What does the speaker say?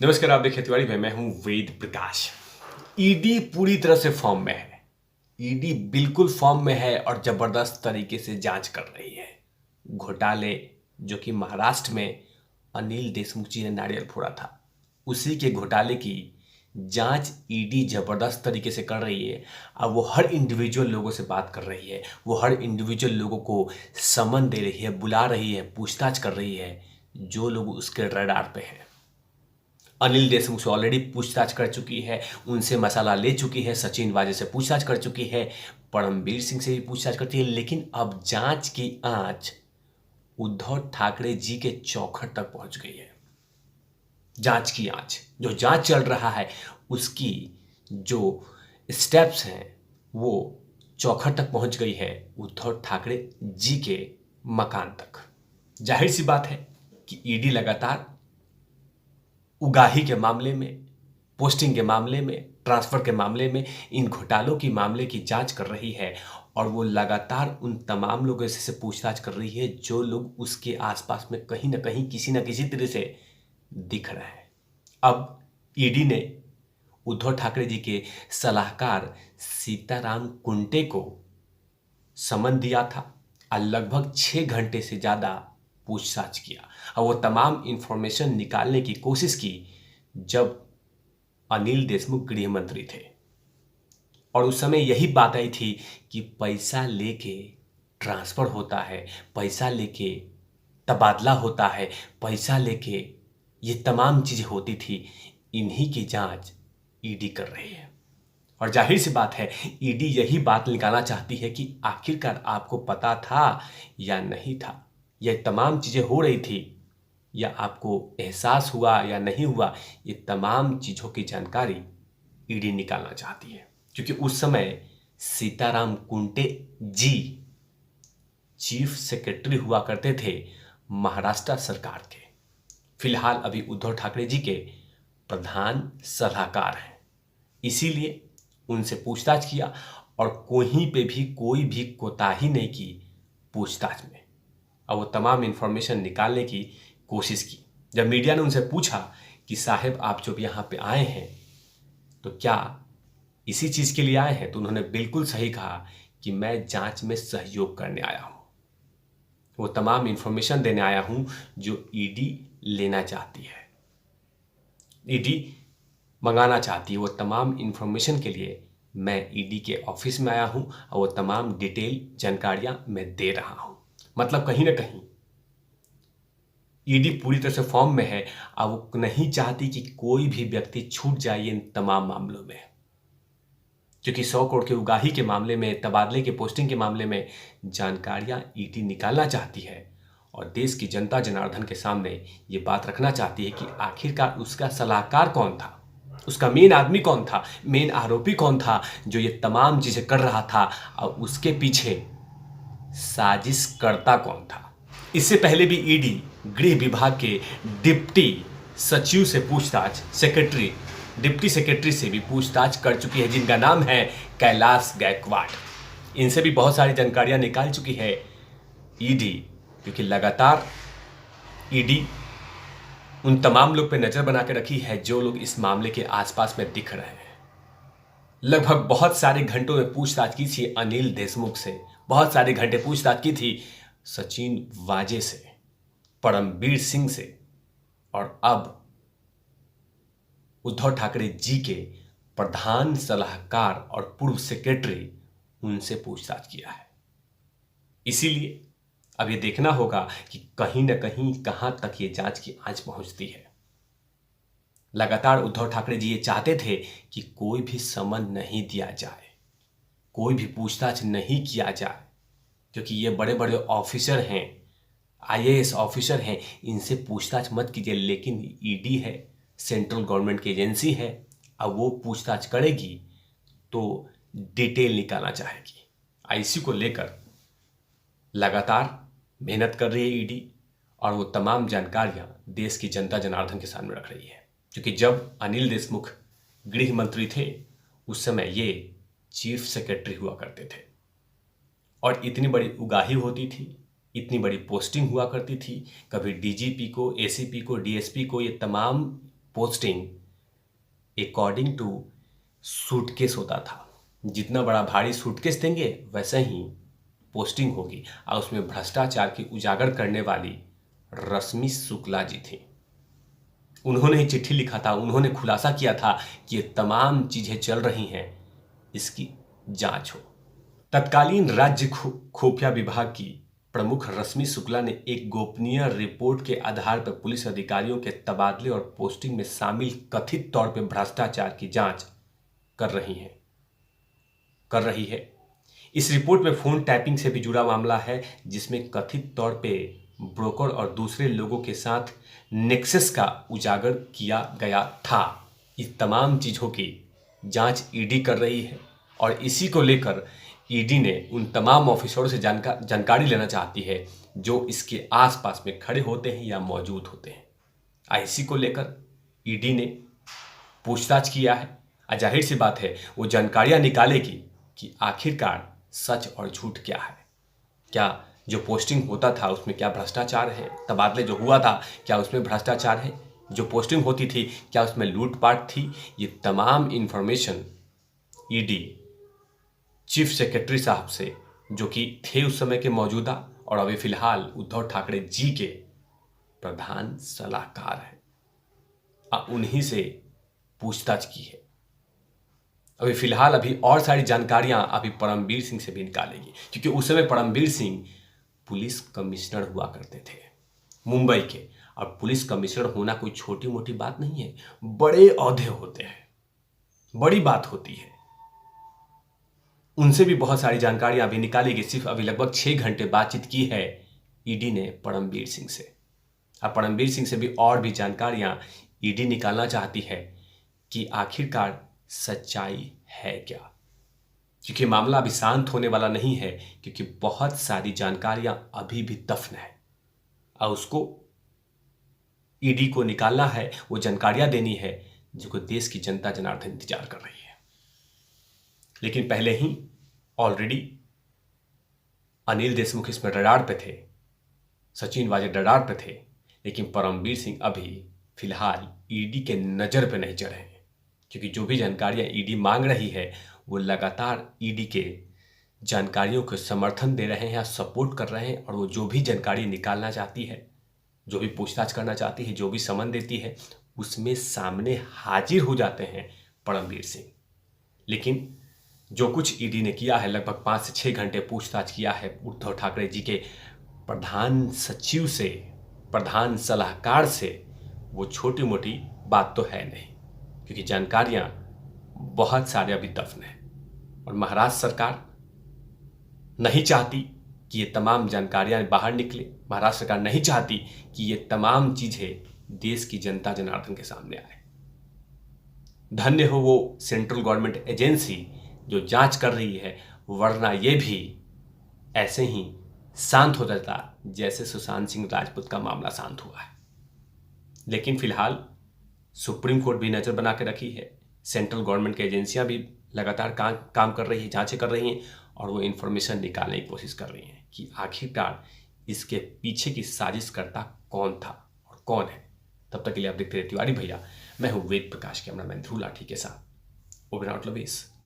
नमस्कार, आप देख खेतीबाड़ी में मैं हूं वेद प्रकाश। ईडी पूरी तरह से फॉर्म में है। ईडी बिल्कुल फॉर्म में है और जबरदस्त तरीके से जांच कर रही है। घोटाले जो कि महाराष्ट्र में अनिल देशमुख जी ने नारियल फोड़ा था, उसी के घोटाले की जांच ईडी जबरदस्त तरीके से कर रही है। अब वो हर इंडिविजुअल लोगों से बात कर रही है, वो हर इंडिविजुअल लोगों को समन दे रही है, बुला रही है, पूछताछ कर रही है, जो लोग उसके रडार पे हैं। अनिल देशमुख से ऑलरेडी पूछताछ कर चुकी है, उनसे मसाला ले चुकी है, सचिन वाजे से पूछताछ कर चुकी है, परमबीर सिंह से भी पूछताछ करती है। लेकिन अब जांच की आंच उद्धव ठाकरे जी के चौखट तक पहुंच गई है। जांच की आंच, जो जांच चल रहा है उसकी जो स्टेप्स हैं वो चौखट तक पहुंच गई है, उद्धव ठाकरे जी के मकान तक। जाहिर सी बात है कि ईडी लगातार उगाही के मामले में, पोस्टिंग के मामले में, ट्रांसफर के मामले में, इन घोटालों की मामले की जांच कर रही है और वो लगातार उन तमाम लोगों से पूछताछ कर रही है जो लोग उसके आसपास में कहीं ना कहीं किसी न किसी तरह से दिख रहे हैं। अब ईडी ने उद्धव ठाकरे जी के सलाहकार सीताराम कुंटे को समन दिया था और लगभग 6 घंटे से ज़्यादा पूछताछ किया और वो तमाम इंफॉर्मेशन निकालने की कोशिश की जब अनिल देशमुख गृह मंत्री थे। और उस समय यही बात आई थी कि पैसा लेके ट्रांसफ़र होता है, पैसा लेके तबादला होता है, पैसा लेके ये तमाम चीज़ें होती थी। इन्हीं की जांच ईडी कर रही है और जाहिर सी बात है ईडी यही बात निकालना चाहती है कि आखिरकार आपको पता था या नहीं था, यह तमाम चीज़ें हो रही थी या आपको एहसास हुआ या नहीं हुआ। ये तमाम चीज़ों की जानकारी ईडी निकालना चाहती है क्योंकि उस समय सीताराम कुंटे जी चीफ सेक्रेटरी हुआ करते थे महाराष्ट्र सरकार के। फिलहाल अभी उद्धव ठाकरे जी के प्रधान सलाहकार हैं, इसीलिए उनसे पूछताछ किया और कहीं पे भी कोई भी कोताही नहीं की पूछताछ में। अब वो तमाम इन्फॉर्मेशन निकालने की कोशिश की। जब मीडिया ने उनसे पूछा कि साहब आप जब यहाँ पे आए हैं तो क्या इसी चीज़ के लिए आए हैं, तो उन्होंने बिल्कुल सही कहा कि मैं जांच में सहयोग करने आया हूँ, वो तमाम इन्फॉर्मेशन देने आया हूँ जो ईडी लेना चाहती है, ईडी मंगाना चाहती है। वो तमाम इन्फॉर्मेशन के लिए मैं ईडी के ऑफिस में आया हूँ और वो तमाम डिटेल जानकारियाँ मैं दे रहा हूँ। मतलब कहीं ना कहीं ईडी पूरी तरह से फॉर्म में है और वो नहीं चाहती कि कोई भी व्यक्ति छूट जाए इन तमाम मामलों में, क्योंकि 100 करोड़ के उगाही के मामले में, तबादले के पोस्टिंग के मामले में जानकारियां ईडी निकालना चाहती है और देश की जनता जनार्दन के सामने ये बात रखना चाहती है कि आखिरकार उसका सलाहकार कौन था, उसका मेन आदमी कौन था, मेन आरोपी कौन था जो ये तमाम चीज़ें कर रहा था और उसके पीछे साजिश करता कौन था। इससे पहले भी ईडी गृह विभाग के डिप्टी सचिव से पूछताछ, डिप्टी सेक्रेटरी से भी पूछताछ कर चुकी है जिनका नाम है कैलाश गायकवाड़। इनसे भी बहुत सारी जानकारियां निकाल चुकी है ईडी, क्योंकि लगातार ईडी उन तमाम लोग पे नज़र बना के रखी है जो लोग इस मामले के आसपास में दिख रहे हैं। लगभग बहुत सारे घंटों में पूछताछ की थी अनिल देशमुख से, बहुत सारे घंटे पूछताछ की थी सचिन वाजे से, परमबीर सिंह से और अब उद्धव ठाकरे जी के प्रधान सलाहकार और पूर्व सेक्रेटरी, उनसे पूछताछ किया है। इसीलिए अब ये देखना होगा कि कहीं ना कहीं कहां तक ये जांच की आंच पहुंचती है। लगातार उद्धव ठाकरे जी ये चाहते थे कि कोई भी समन नहीं दिया जाए, कोई भी पूछताछ नहीं किया जाए, क्योंकि ये बड़े बड़े ऑफिसर हैं, आईएएस ऑफिसर हैं, इनसे पूछताछ मत कीजिए। लेकिन ईडी है, सेंट्रल गवर्नमेंट की एजेंसी है, अब वो पूछताछ करेगी तो डिटेल निकालना चाहेगी। आईसी को लेकर लगातार मेहनत कर रही है ईडी और वो तमाम जानकारियां देश की जनता जनार्दन के सामने रख रही है, क्योंकि जब अनिल देशमुख गृह मंत्री थे उस समय ये चीफ सेक्रेटरी हुआ करते थे और इतनी बड़ी उगाही होती थी, इतनी बड़ी पोस्टिंग हुआ करती थी। कभी डीजीपी को, एसीपी को, डीएसपी को, ये तमाम पोस्टिंग अकॉर्डिंग टू सूटकेस होता था। जितना बड़ा भारी सूटकेस देंगे वैसे ही पोस्टिंग होगी। और उसमें भ्रष्टाचार की उजागर करने वाली रश्मि शुक्ला जी थी। उन्होंने ही चिट्ठी लिखा था, उन्होंने खुलासा किया था कि ये तमाम चीजें चल रही हैं, इसकी जांच हो। तत्कालीन राज्य खुफिया विभाग की प्रमुख रश्मि शुक्ला ने एक गोपनीय रिपोर्ट के आधार पर पुलिस अधिकारियों के तबादले और पोस्टिंग में शामिल कथित तौर पर भ्रष्टाचार की जांच कर रही है। इस रिपोर्ट में फोन टैपिंग से भी जुड़ा मामला है, जिसमें कथित तौर पे ब्रोकर और दूसरे लोगों के साथ नेक्सस का उजागर किया गया था। इस तमाम चीज़ों की जांच ईडी कर रही है और इसी को लेकर ईडी ने उन तमाम ऑफिसरों से जानकारी लेना चाहती है जो इसके आसपास में खड़े होते हैं या मौजूद होते हैं। इसी को लेकर ईडी ने पूछताछ किया है। जाहिर सी बात है वो जानकारियां निकालेगी कि आखिरकार सच और झूठ क्या है। क्या जो पोस्टिंग होता था उसमें क्या भ्रष्टाचार है? तबादले जो हुआ था क्या उसमें भ्रष्टाचार है? जो पोस्टिंग होती थी क्या उसमें लूटपाट थी? ये तमाम इंफॉर्मेशन ईडी चीफ सेक्रेटरी साहब से, जो कि थे उस समय के मौजूदा और अभी फिलहाल उद्धव ठाकरे जी के प्रधान सलाहकार हैं, उन्हीं से पूछताछ की है। अभी फिलहाल और सारी जानकारियां अभी परमवीर सिंह से भी निकालेगी, क्योंकि उस समय परमवीर सिंह पुलिस कमिश्नर हुआ करते थे मुंबई के। और पुलिस कमिश्नर होना कोई छोटी मोटी बात नहीं है, बड़े ओहदे होते हैं, बड़ी बात होती है। उनसे भी बहुत सारी जानकारियां अभी निकालेगी। सिर्फ अभी लगभग 6 घंटे बातचीत की है ईडी ने परमवीर सिंह से। अब परमवीर सिंह से भी और भी जानकारियां ईडी निकालना चाहती है कि आखिरकार सच्चाई है क्या, क्योंकि मामला अभी शांत होने वाला नहीं है, क्योंकि बहुत सारी जानकारियां अभी भी दफन है और उसको ईडी को निकालना है, वो जानकारियां देनी है जो देश की जनता जनार्दन इंतजार कर रही है। लेकिन पहले ही ऑलरेडी अनिल देशमुख इसमें रडार पे थे, सचिन वाजेद रडार पे थे, लेकिन परमवीर सिंह अभी फिलहाल ईडी के नज़र पे नहीं चढ़े हैं, क्योंकि जो भी जानकारियां ईडी मांग रही है वो लगातार ईडी के जानकारियों को समर्थन दे रहे हैं, सपोर्ट कर रहे हैं। और वो जो भी जानकारी निकालना चाहती है, जो भी पूछताछ करना चाहती है, जो भी समन देती है, उसमें सामने हाजिर हो जाते हैं परमवीर सिंह। लेकिन जो कुछ ईडी ने किया है, लगभग 5 से 6 घंटे पूछताछ किया है उद्धव ठाकरे जी के प्रधान सचिव से, प्रधान सलाहकार से, वो छोटी मोटी बात तो है नहीं, क्योंकि जानकारियां बहुत सारे अभी दफन है। और महाराष्ट्र सरकार नहीं चाहती कि ये तमाम जानकारियां बाहर निकले। महाराष्ट्र सरकार नहीं चाहती कि ये तमाम चीजें देश की जनता जनार्दन के सामने आए। धन्य हो वो सेंट्रल गवर्नमेंट एजेंसी जो जांच कर रही है, वरना ये भी ऐसे ही शांत हो जाता जैसे सुशांत सिंह राजपूत का मामला शांत हुआ है। लेकिन फिलहाल सुप्रीम कोर्ट भी नज़र बना के रखी है, सेंट्रल गवर्नमेंट की एजेंसियां भी लगातार काम कर रही है, जांचें कर रही हैं और वो इन्फॉर्मेशन निकालने की कोशिश कर रही हैं कि आखिरकार इसके पीछे की साजिशकर्ता कौन था और कौन है। तब तक के लिए आप देखते रहे तिवारी भैया। मैं हूँ वेद प्रकाश, कैमरामैन ध्रुव लाठी के साथ। Over out लवेस।